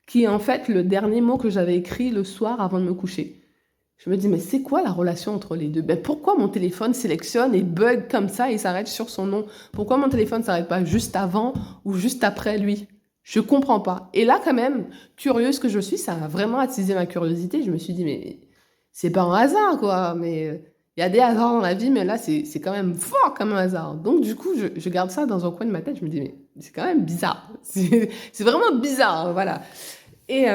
qui est en fait le dernier mot que j'avais écrit le soir avant de me coucher. Je me dis, mais c'est quoi la relation entre les deux? Ben, pourquoi mon téléphone sélectionne et bug comme ça et s'arrête sur son nom? Pourquoi mon téléphone ne s'arrête pas juste avant ou juste après lui? Je comprends pas. Et là, quand même, curieuse que je suis, ça a vraiment attisé ma curiosité. Je me suis dit, mais c'est pas un hasard, quoi. Mais il y a des hasards dans la vie, mais là, c'est quand même fort comme un hasard. Donc, du coup, je garde ça dans un coin de ma tête. Je me dis, mais c'est quand même bizarre. C'est vraiment bizarre, hein, voilà. Et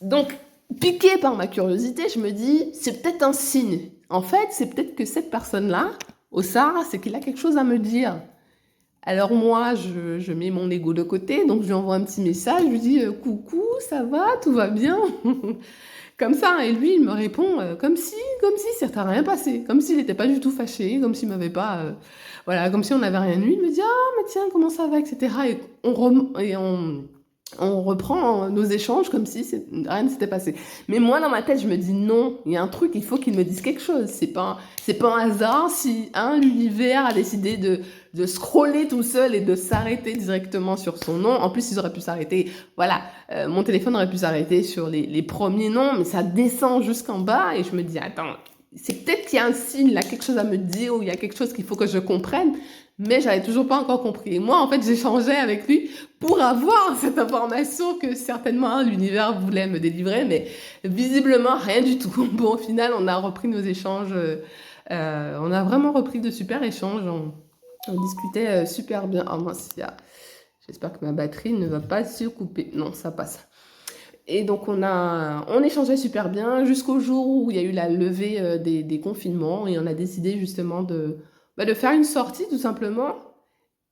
donc, piquée par ma curiosité, je me dis, c'est peut-être un signe. En fait, c'est peut-être que cette personne-là, Ossar, c'est qu'il a quelque chose à me dire. Alors moi, je mets mon ego de côté, donc je lui envoie un petit message, je lui dis « Coucou, ça va, tout va bien ?» Comme ça, et lui, il me répond comme si ça n'était rien passé, comme s'il n'était pas du tout fâché, comme s'il m'avait pas... voilà, comme si on n'avait rien eu. Il me dit « Ah, mais tiens, comment ça va ?» etc. Et on reprend nos échanges comme si rien ne s'était passé. Mais moi, dans ma tête, je me dis non, il y a un truc, il faut qu'il me dise quelque chose. C'est pas un hasard si l'univers a décidé de scroller tout seul et de s'arrêter directement sur son nom. En plus, ils auraient pu s'arrêter, voilà, mon téléphone aurait pu s'arrêter sur les premiers noms, mais ça descend jusqu'en bas et je me dis, attends, c'est peut-être qu'il y a un signe, là, quelque chose à me dire, ou il y a quelque chose qu'il faut que je comprenne, mais j'avais toujours pas encore compris. Et moi, en fait, j'échangeais avec lui pour avoir cette information que certainement l'univers voulait me délivrer, mais visiblement rien du tout. Bon, au final, on a repris nos échanges, on a vraiment repris de super échanges, on discutait super bien. Oh mince, j'espère que ma batterie ne va pas se couper. Non, ça passe. Et donc on échangeait super bien jusqu'au jour où il y a eu la levée des confinements et on a décidé justement de faire une sortie tout simplement.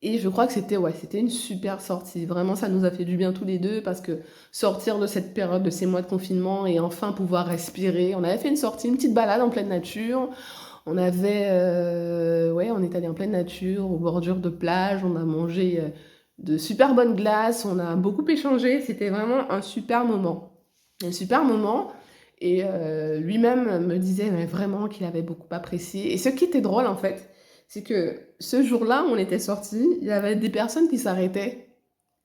Et je crois que c'était une super sortie. Vraiment, ça nous a fait du bien tous les deux parce que sortir de cette période, de ces mois de confinement et enfin pouvoir respirer. On avait fait une sortie, une petite balade en pleine nature. On est allé en pleine nature, aux bordures de plage. On a mangé de super bonnes glaces. On a beaucoup échangé. C'était vraiment un super moment. Un super moment. Et lui-même me disait mais vraiment qu'il avait beaucoup apprécié. Et ce qui était drôle en fait, c'est que ce jour-là, on était sortis, il y avait des personnes qui s'arrêtaient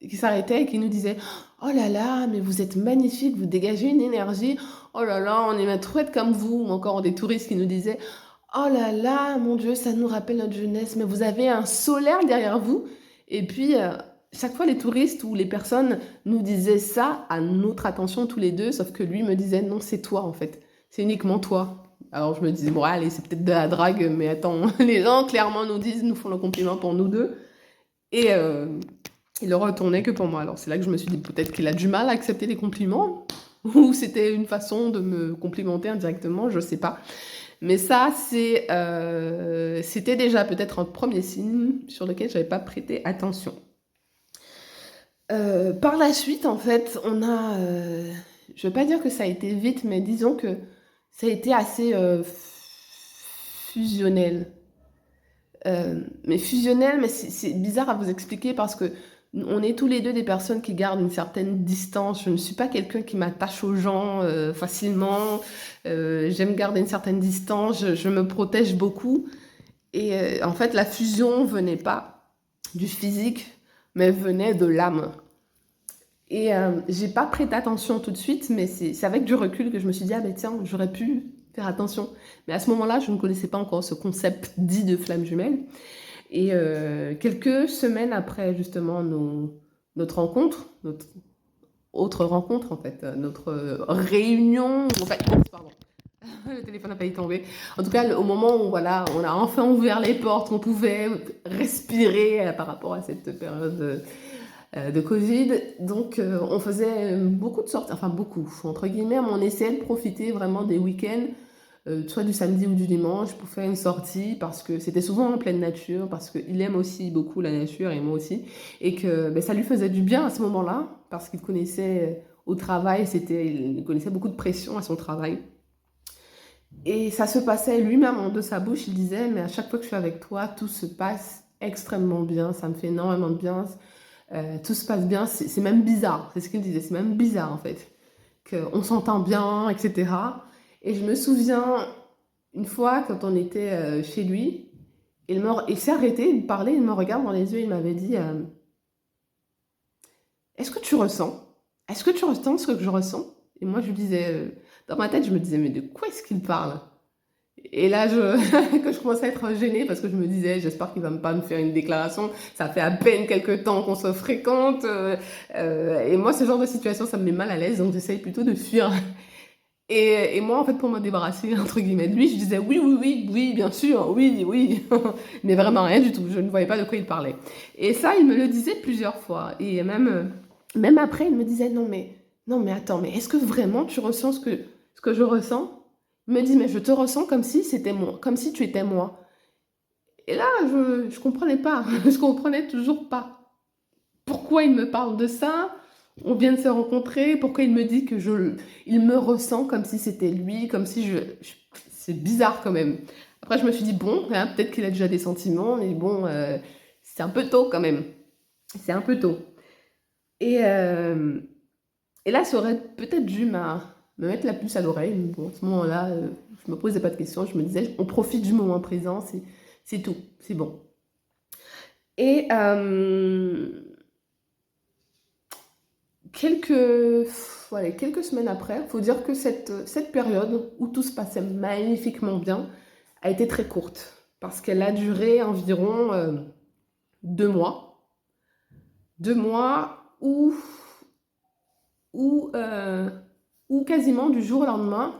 et qui nous disaient oh là là, mais vous êtes magnifique, vous dégagez une énergie. Oh là là, on aimerait trop être comme vous. Ou encore des touristes qui nous disaient oh là là, mon Dieu, ça nous rappelle notre jeunesse, mais vous avez un solaire derrière vous. Et puis, chaque fois, les touristes ou les personnes nous disaient ça à notre attention tous les deux, sauf que lui me disait non, c'est toi en fait, c'est uniquement toi. Alors je me disais, bon, allez, c'est peut-être de la drague, mais attends, les gens clairement nous font le compliment pour nous deux. Et il le retournait que pour moi. Alors c'est là que je me suis dit, peut-être qu'il a du mal à accepter les compliments, ou c'était une façon de me complimenter indirectement, je sais pas. Mais ça, c'était déjà peut-être un premier signe sur lequel j'avais pas prêté attention. Par la suite, en fait, je vais pas dire que ça a été vite, mais disons que ça a été assez fusionnel. Mais fusionnel, mais c'est bizarre à vous expliquer parce que on est tous les deux des personnes qui gardent une certaine distance. Je ne suis pas quelqu'un qui m'attache aux gens facilement. J'aime garder une certaine distance. Je me protège beaucoup. Et en fait, la fusion venait pas du physique, mais venait de l'âme. Et j'ai pas prêté attention tout de suite, mais c'est avec du recul que je me suis dit, ah ben tiens, j'aurais pu faire attention. Mais à ce moment-là, je ne connaissais pas encore ce concept dit de flamme jumelle. Et quelques semaines après justement notre rencontre, notre autre rencontre en fait, notre réunion, enfin, pardon, le téléphone n'a pas été tombé. En tout cas, au moment où voilà, on a enfin ouvert les portes, on pouvait respirer par rapport à cette période de Covid. Donc, on faisait beaucoup de sorties, enfin beaucoup, entre guillemets, mais on essayait de profiter vraiment des week-ends, soit du samedi ou du dimanche, pour faire une sortie, parce que c'était souvent en pleine nature, parce qu'il aime aussi beaucoup la nature, et moi aussi, et que ben, ça lui faisait du bien à ce moment-là, parce qu'il connaissait au travail, il connaissait beaucoup de pression à son travail. Et ça se passait lui-même de sa bouche, il disait, mais à chaque fois que je suis avec toi, tout se passe extrêmement bien, ça me fait énormément de bien. Tout se passe bien, c'est même bizarre, c'est ce qu'il disait, c'est même bizarre en fait, qu'on s'entend bien, etc. Et je me souviens, une fois, quand on était chez lui, il s'est arrêté, il me parlait, il me regarde dans les yeux, il m'avait dit est-ce que tu ressens? Est-ce que tu ressens ce que je ressens? Et moi, je lui disais, dans ma tête, je me disais, mais de quoi est-ce qu'il parle? Et là, que je commençais à être gênée parce que je me disais, j'espère qu'il va pas me faire une déclaration. Ça fait à peine quelques temps qu'on se fréquente. Et moi, ce genre de situation, ça me met mal à l'aise. Donc, j'essaye plutôt de fuir. Et moi, en fait, pour me débarrasser, entre guillemets, de lui, je disais oui, oui, oui, oui, bien sûr, oui, oui. Mais vraiment rien du tout. Je ne voyais pas de quoi il parlait. Et ça, il me le disait plusieurs fois. Et même après, il me disait non, mais attends, mais est-ce que vraiment tu ressens ce que je ressens? Il me dit, mais je te ressens comme si c'était moi, comme si tu étais moi. Et là, je comprenais pas. Je comprenais toujours pas. Pourquoi il me parle de ça? On vient de se rencontrer. Pourquoi il me dit que il me ressent comme si c'était lui, comme si c'est bizarre quand même. Après, je me suis dit, bon, hein, peut-être qu'il a déjà des sentiments, mais bon, c'est un peu tôt quand même. C'est un peu tôt. Et, euh, et là, ça aurait peut-être dû me mettre la puce à l'oreille. Mais bon, à ce moment-là, je me posais pas de questions. Je me disais, on profite du moment présent, c'est tout, c'est bon. Et quelques semaines après, il faut dire que cette période où tout se passait magnifiquement bien a été très courte parce qu'elle a duré environ 2 mois. 2 mois où, euh, où quasiment du jour au lendemain,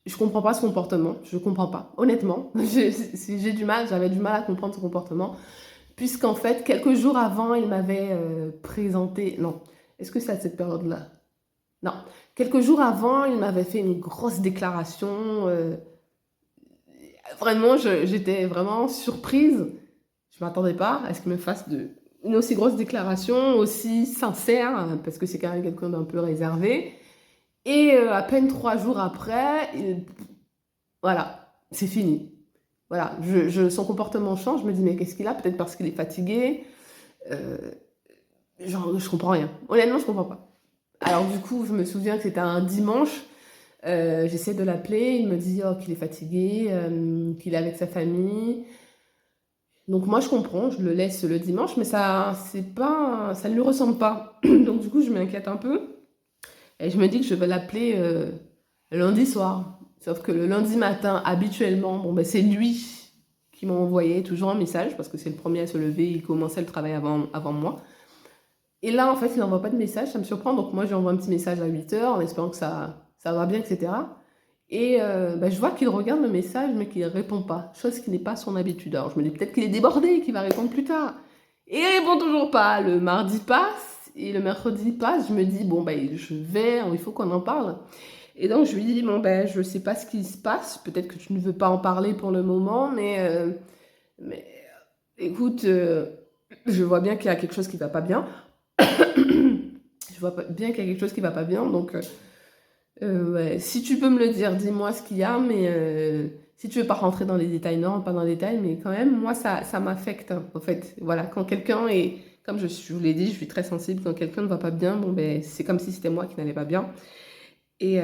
je comprends pas ce comportement. Je comprends pas. Honnêtement, j'avais du mal à comprendre ce comportement. Puisqu'en fait, quelques jours avant, il m'avait présenté... Non, est-ce que c'est à cette période-là? Non. Quelques jours avant, il m'avait fait une grosse déclaration. Vraiment, j'étais vraiment surprise. Je ne m'attendais pas à ce qu'il me fasse une aussi grosse déclaration, aussi sincère, hein, parce que c'est quand même quelqu'un d'un peu réservé. Et à peine 3 jours après, voilà, c'est fini. Voilà, son comportement change. Je me dis, mais qu'est-ce qu'il a? Peut-être parce qu'il est fatigué. Euh, genre, je comprends rien. Honnêtement, je comprends pas. Alors du coup, je me souviens que c'était un dimanche. J'essaie de l'appeler. Il me dit qu'il est fatigué, qu'il est avec sa famille. Donc moi, je comprends. Je le laisse le dimanche, mais ça ne lui ressemble pas. Donc du coup, je m'inquiète un peu. Et je me dis que je vais l'appeler lundi soir. Sauf que le lundi matin, habituellement, bon, ben, c'est lui qui m'a envoyé toujours un message, parce que c'est le premier à se lever, il commençait le travail avant moi. Et là, en fait, il n'envoie pas de message, ça me surprend. Donc moi, j'envoie un petit message à 8 h en espérant que ça va bien, etc. Et ben, je vois qu'il regarde le message, mais qu'il ne répond pas. Chose qui n'est pas son habitude. Alors je me dis peut-être qu'il est débordé, qu'il va répondre plus tard. Et il répond toujours pas. Le mardi passe, et le mercredi passe. Je me dis, bon, ben, il faut qu'on en parle. Et donc, je lui dis, bon, ben, je sais pas ce qui se passe. Peut-être que tu ne veux pas en parler pour le moment, mais écoute, je vois bien qu'il y a quelque chose qui va pas bien. Je vois bien qu'il y a quelque chose qui va pas bien. Donc, ouais, si tu peux me le dire, dis-moi ce qu'il y a. Mais si tu veux pas rentrer dans les détails, non, pas dans les détails. Mais quand même, moi, ça m'affecte, hein, en fait. Voilà, quand quelqu'un est... Comme je vous l'ai dit, je suis très sensible. Quand quelqu'un ne va pas bien, bon, ben, c'est comme si c'était moi qui n'allais pas bien. Et...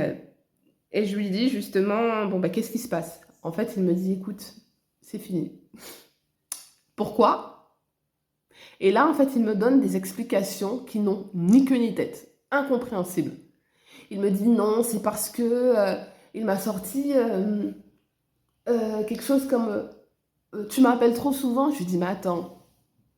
Et je lui dis justement, bon, bah, qu'est-ce qui se passe? En fait, il me dit, écoute, c'est fini. Pourquoi? Et là, en fait, il me donne des explications qui n'ont ni queue ni tête. Incompréhensibles. Il me dit, non, c'est parce que il m'a sorti quelque chose comme, tu m'appelles trop souvent. Je lui dis, mais attends,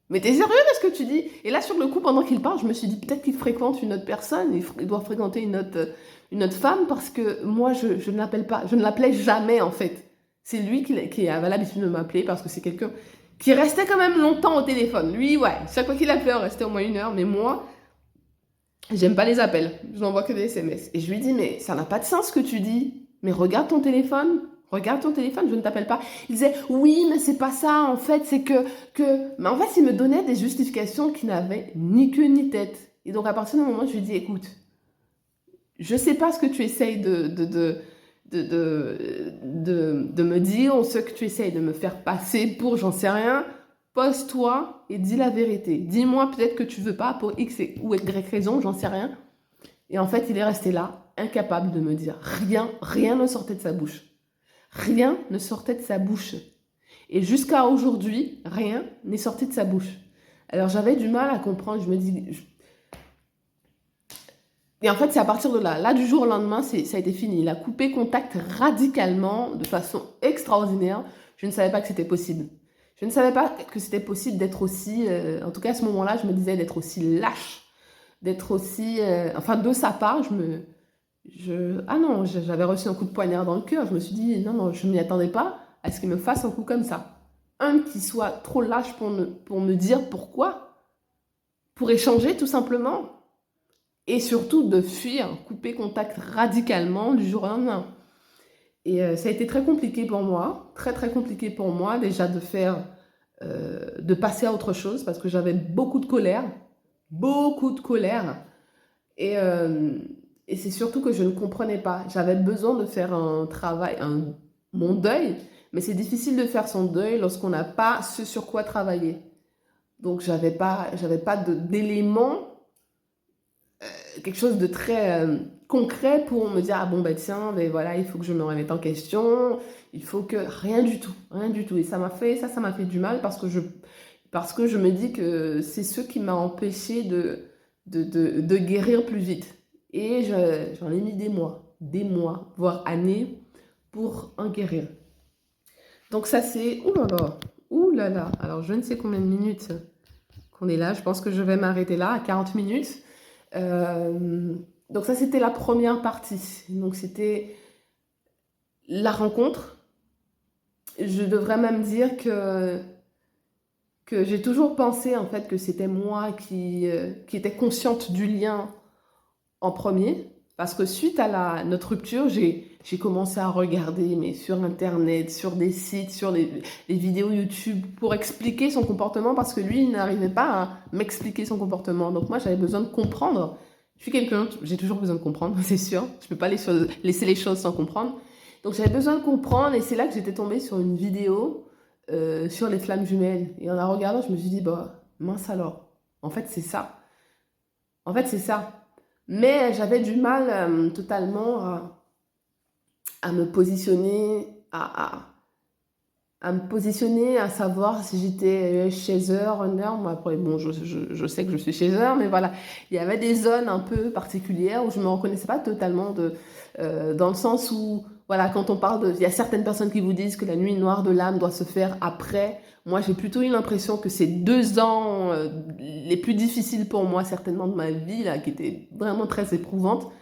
mais t'es sérieux de ce que tu dis? Et là, sur le coup, pendant qu'il parle, je me suis dit, peut-être qu'il fréquente une autre personne, il doit fréquenter une autre femme, parce que moi, je ne l'appelle pas, je ne l'appelais jamais, en fait. C'est lui qui avait l'habitude de m'appeler, parce que c'est quelqu'un qui restait quand même longtemps au téléphone. Lui, ouais, chaque fois qu'il appelait, on restait au moins 1 heure, mais moi, j'aime pas les appels, je n'envoie que des SMS. Et je lui dis, mais ça n'a pas de sens ce que tu dis, mais regarde ton téléphone, je ne t'appelle pas. Il disait, oui, mais c'est pas ça, en fait, c'est que... Mais en fait, il me donnait des justifications qui n'avaient ni queue ni tête. Et donc, à partir du moment où je lui dis, écoute, je sais pas ce que tu essayes de me dire, ou ce que tu essayes de me faire passer pour, j'en sais rien. Pose-toi et dis la vérité. Dis-moi peut-être que tu veux pas pour X ou Y raison, j'en sais rien. Et en fait, il est resté là, incapable de me dire rien, rien ne sortait de sa bouche. Rien ne sortait de sa bouche. Et jusqu'à aujourd'hui, rien n'est sorti de sa bouche. Alors j'avais du mal à comprendre, je me dis... Et en fait, c'est à partir de là. Là, du jour au lendemain, ça a été fini. Il a coupé contact radicalement, de façon extraordinaire. Je ne savais pas que c'était possible. Je ne savais pas que c'était possible d'être aussi... en tout cas, à ce moment-là, je me disais d'être aussi lâche. D'être aussi... enfin, de sa part, ah non, j'avais reçu un coup de poignard dans le cœur. Je me suis dit, non, non, je ne m'y attendais pas à ce qu'il me fasse un coup comme ça. Un qui soit trop lâche pour me dire pourquoi. Pour échanger, tout simplement. Et surtout de fuir, couper contact radicalement du jour au lendemain. Et ça a été très compliqué pour moi, très très compliqué pour moi déjà de passer à autre chose, parce que j'avais beaucoup de colère, beaucoup de colère. Et, euh, et c'est surtout que je ne comprenais pas. J'avais besoin de faire un travail, mon deuil, mais c'est difficile de faire son deuil lorsqu'on n'a pas ce sur quoi travailler. Donc j'avais pas d'éléments, quelque chose de très concret pour me dire, ah bon, bah tiens, ben voilà, il faut que je me remette en question, il faut que... Rien du tout, rien du tout. Et ça m'a fait du mal, parce que je me dis que c'est ce qui m'a empêché de guérir plus vite. Et j'en ai mis des mois, voire années pour en guérir. Donc ça c'est, ouh là là, alors je ne sais combien de minutes qu'on est là, je pense que je vais m'arrêter là à 40 minutes. Donc ça c'était la première partie, donc c'était la rencontre. Je devrais même dire que j'ai toujours pensé en fait que c'était moi qui était consciente du lien en premier, parce que suite à notre rupture, j'ai commencé à regarder mais sur Internet, sur des sites, sur les vidéos YouTube pour expliquer son comportement, parce que lui, il n'arrivait pas à m'expliquer son comportement. Donc moi, j'avais besoin de comprendre. Je suis quelqu'un, j'ai toujours besoin de comprendre, c'est sûr. Je peux pas laisser les choses sans comprendre. Donc j'avais besoin de comprendre, et c'est là que j'étais tombée sur une vidéo sur les flammes jumelles. Et en la regardant, je me suis dit, bah mince alors, en fait c'est ça. En fait c'est ça. Mais j'avais du mal totalement à me positionner, à me positionner, à savoir si j'étais chaser, runner. Moi, après, bon, je sais que je suis chaser, mais voilà, il y avait des zones un peu particulières où je me reconnaissais pas totalement dans le sens où, voilà, quand on parle il y a certaines personnes qui vous disent que la nuit noire de l'âme doit se faire après. Moi, j'ai plutôt eu l'impression que ces 2 ans les plus difficiles pour moi, certainement de ma vie, là, qui étaient vraiment très éprouvantes.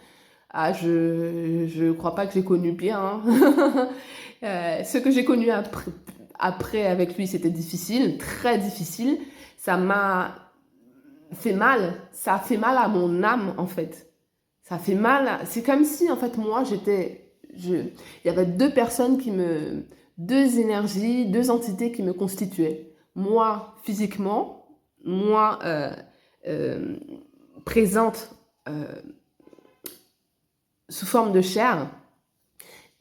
Ah, je crois pas que j'ai connu pire, hein. Ce que j'ai connu après avec lui, c'était difficile, très difficile. Ça m'a fait mal. Ça a fait mal à mon âme, en fait. Ça fait mal. C'est comme si, en fait, moi, il y avait 2 personnes deux énergies, 2 entités qui me constituaient. Moi, physiquement, moi, euh, présente sous forme de chair,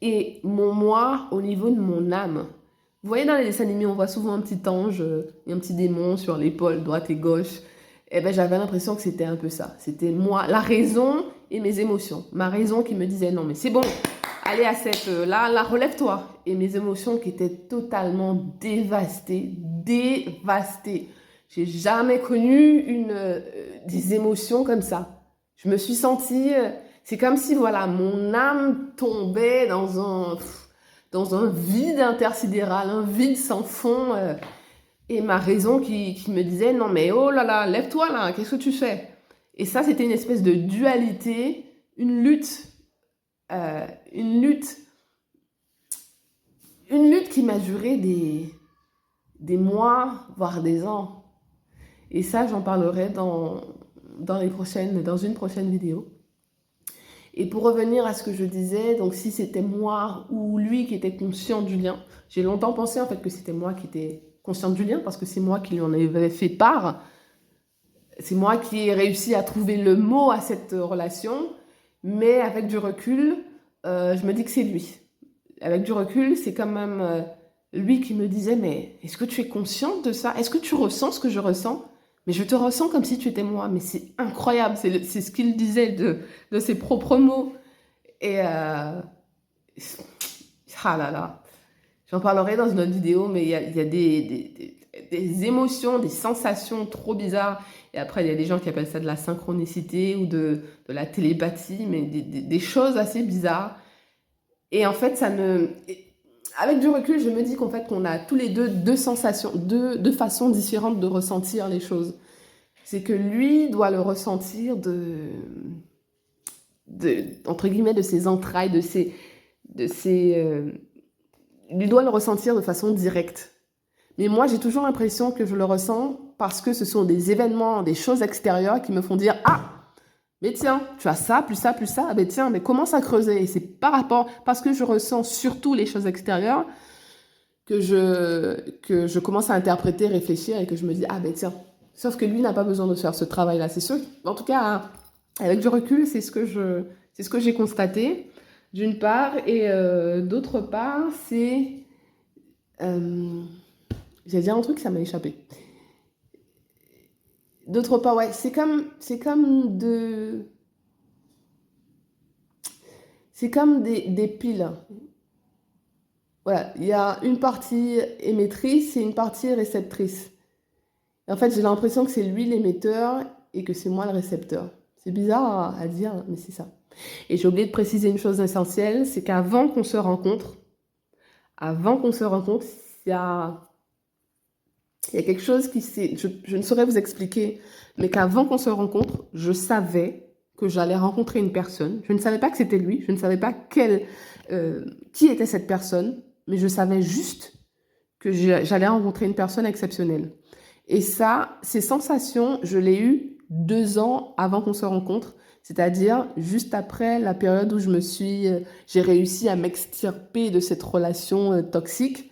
et mon moi au niveau de mon âme. Vous voyez, dans les dessins animés, on voit souvent un petit ange et un petit démon sur l'épaule droite et gauche. Et ben, j'avais l'impression que c'était un peu ça. C'était moi, la raison et mes émotions. Ma raison qui me disait non, mais c'est bon, allez à là, relève-toi. Et mes émotions qui étaient totalement dévastées, dévastées. J'ai jamais connu des émotions comme ça. Je me suis sentie, c'est comme si, voilà, mon âme tombait dans un vide intersidéral, un vide sans fond, et ma raison qui me disait, non mais oh là là, lève-toi là, qu'est-ce que tu fais? Et ça, c'était une espèce de dualité, euh, une lutte, une lutte qui m'a duré des mois, voire des ans. Et ça, j'en parlerai dans une prochaine vidéo. Et pour revenir à ce que je disais, donc si c'était moi ou lui qui était conscient du lien, j'ai longtemps pensé en fait que c'était moi qui étais consciente du lien, parce que c'est moi qui lui en avais fait part. C'est moi qui ai réussi à trouver le mot à cette relation, mais avec du recul, je me dis que c'est lui. Avec du recul, c'est quand même lui qui me disait, mais est-ce que tu es consciente de ça? Est-ce que tu ressens ce que je ressens? Mais je te ressens comme si tu étais moi. Mais c'est incroyable, c'est ce qu'il disait de ses propres mots. Et ah là là, j'en parlerai dans une autre vidéo, mais il y a des émotions, des sensations trop bizarres. Et après, il y a des gens qui appellent ça de la synchronicité ou de la télépathie, mais des choses assez bizarres. Et en fait, avec du recul, je me dis qu'en fait, qu'on a tous les deux sensations, deux façons différentes de ressentir les choses. C'est que lui doit le ressentir entre guillemets, de ses entrailles, il doit le ressentir de façon directe. Mais moi, j'ai toujours l'impression que je le ressens parce que ce sont des événements, des choses extérieures qui me font dire « Ah, mais tiens, tu as ça, plus ça, plus ça. Ah, mais tiens, mais commence à creuser. » Et c'est parce que je ressens surtout les choses extérieures que je commence à interpréter, réfléchir et que je me dis « Ah, ben tiens. » Sauf que lui n'a pas besoin de faire ce travail-là. C'est sûr. En tout cas, avec du recul, c'est ce que j'ai constaté, d'une part. Et d'autre part, c'est... j'allais dire un truc, ça m'a échappé. D'autre part, ouais, c'est comme des piles. Voilà, il y a une partie émettrice et une partie réceptrice. Et en fait, j'ai l'impression que c'est lui l'émetteur et que c'est moi le récepteur. C'est bizarre à dire, mais c'est ça. Et j'ai oublié de préciser une chose essentielle, c'est qu'avant qu'on se rencontre, il y a, il y a quelque chose je ne saurais vous expliquer, mais qu'avant qu'on se rencontre, je savais que j'allais rencontrer une personne. Je ne savais pas que c'était lui, je ne savais pas qui était cette personne, mais je savais juste que j'allais rencontrer une personne exceptionnelle. Et ça, ces sensations, je l'ai eu 2 ans avant qu'on se rencontre, c'est-à-dire juste après la période où j'ai réussi à m'extirper de cette relation toxique,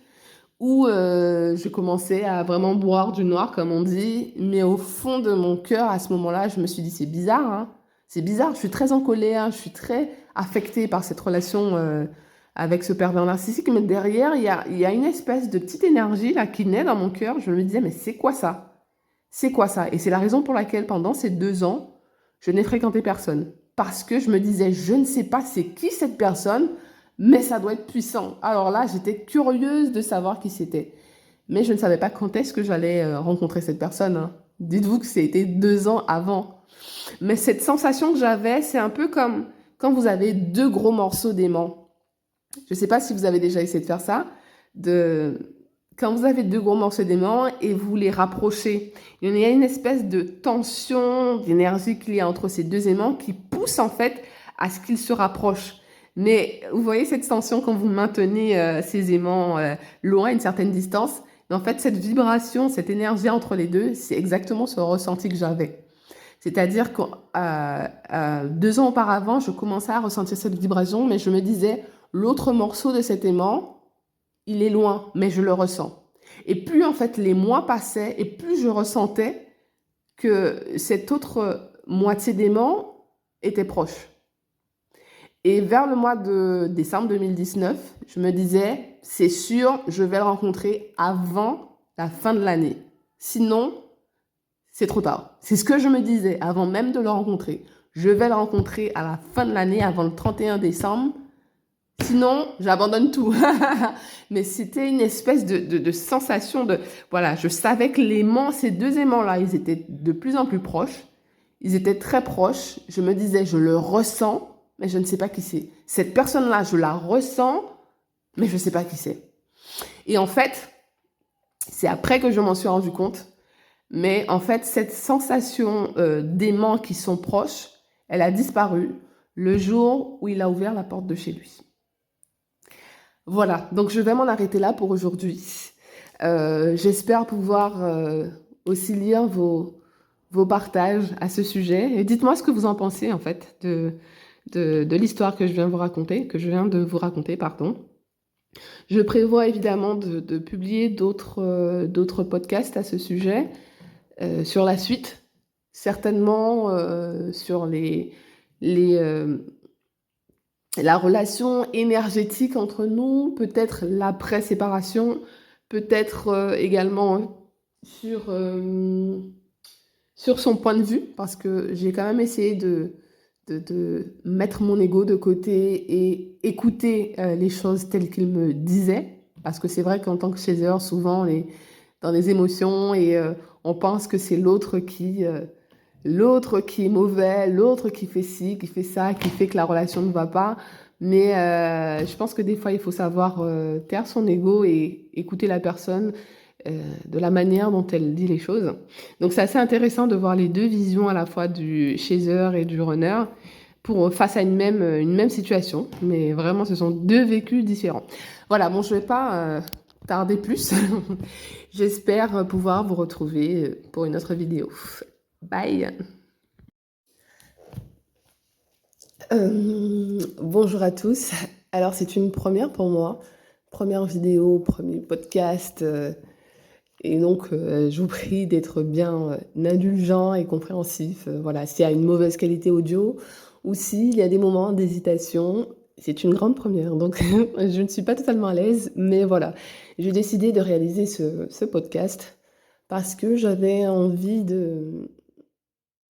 où je commençais à vraiment boire du noir, comme on dit, mais au fond de mon cœur, à ce moment-là, je me suis dit, c'est bizarre, hein, c'est bizarre, je suis très en colère, je suis très affectée par cette relation avec ce pervers narcissique, mais derrière, il y a une espèce de petite énergie là qui naît dans mon cœur. Je me disais, mais c'est quoi ça? C'est quoi ça? Et c'est la raison pour laquelle pendant ces 2 ans, je n'ai fréquenté personne. Parce que je me disais, je ne sais pas c'est qui cette personne, mais ça doit être puissant. Alors là, j'étais curieuse de savoir qui c'était. Mais je ne savais pas quand est-ce que j'allais rencontrer cette personne, hein. Dites-vous que c'était 2 ans avant. Mais cette sensation que j'avais, c'est un peu comme quand vous avez 2 gros morceaux d'aimant. Je ne sais pas si vous avez déjà essayé de faire ça, quand vous avez 2 gros morceaux d'aimant et vous les rapprochez, il y a une espèce de tension, d'énergie qu'il y a entre ces 2 aimants qui pousse en fait à ce qu'ils se rapprochent. Mais vous voyez cette tension quand vous maintenez ces aimants loin, à une certaine distance. Mais en fait, cette vibration, cette énergie entre les deux, c'est exactement ce ressenti que j'avais. C'est-à-dire que 2 ans auparavant, je commençais à ressentir cette vibration, mais je me disais, l'autre morceau de cet aimant, il est loin, mais je le ressens. Et plus en fait les mois passaient, et plus je ressentais que cette autre moitié d'aimant était proche. Et vers le mois de décembre 2019, je me disais, c'est sûr, je vais le rencontrer avant la fin de l'année. Sinon, c'est trop tard. C'est ce que je me disais avant même de le rencontrer. Je vais le rencontrer à la fin de l'année, avant le 31 décembre. Sinon, j'abandonne tout. Mais c'était une espèce de sensation de... Voilà, je savais que ces 2 aimants-là, ils étaient de plus en plus proches. Ils étaient très proches. Je me disais, je le ressens, mais je ne sais pas qui c'est. Cette personne-là, je la ressens, mais je ne sais pas qui c'est. Et en fait, c'est après que je m'en suis rendu compte. Mais en fait, cette sensation d'aimants qui sont proches, elle a disparu le jour où il a ouvert la porte de chez lui. Voilà, donc je vais m'en arrêter là pour aujourd'hui. J'espère pouvoir aussi lire vos partages à ce sujet. Et dites-moi ce que vous en pensez, en fait, de l'histoire que je viens de vous raconter, pardon. Je prévois évidemment de publier d'autres podcasts à ce sujet, sur la suite, certainement sur la relation énergétique entre nous, peut-être l'après-séparation, peut-être également sur son point de vue, parce que j'ai quand même essayé de mettre mon ego de côté et écouter les choses telles qu'il me disait, parce que c'est vrai qu'en tant que chasseur, souvent on est dans les émotions et on pense que c'est l'autre qui est mauvais, l'autre qui fait ci, qui fait ça, qui fait que la relation ne va pas. Mais je pense que des fois, il faut savoir taire son ego et écouter la personne de la manière dont elle dit les choses. Donc, c'est assez intéressant de voir les 2 visions à la fois du chaser et du runner face à une même situation. Mais vraiment, ce sont 2 vécus différents. Voilà, bon, je ne vais pas tarder plus. J'espère pouvoir vous retrouver pour une autre vidéo. Bye. Bonjour à tous. Alors c'est une première pour moi, première vidéo, premier podcast, et donc je vous prie d'être bien indulgent et compréhensif. Voilà, s'il y a une mauvaise qualité audio ou s'il y a des moments d'hésitation, c'est une grande première. Donc je ne suis pas totalement à l'aise, mais voilà, j'ai décidé de réaliser ce podcast parce que j'avais envie de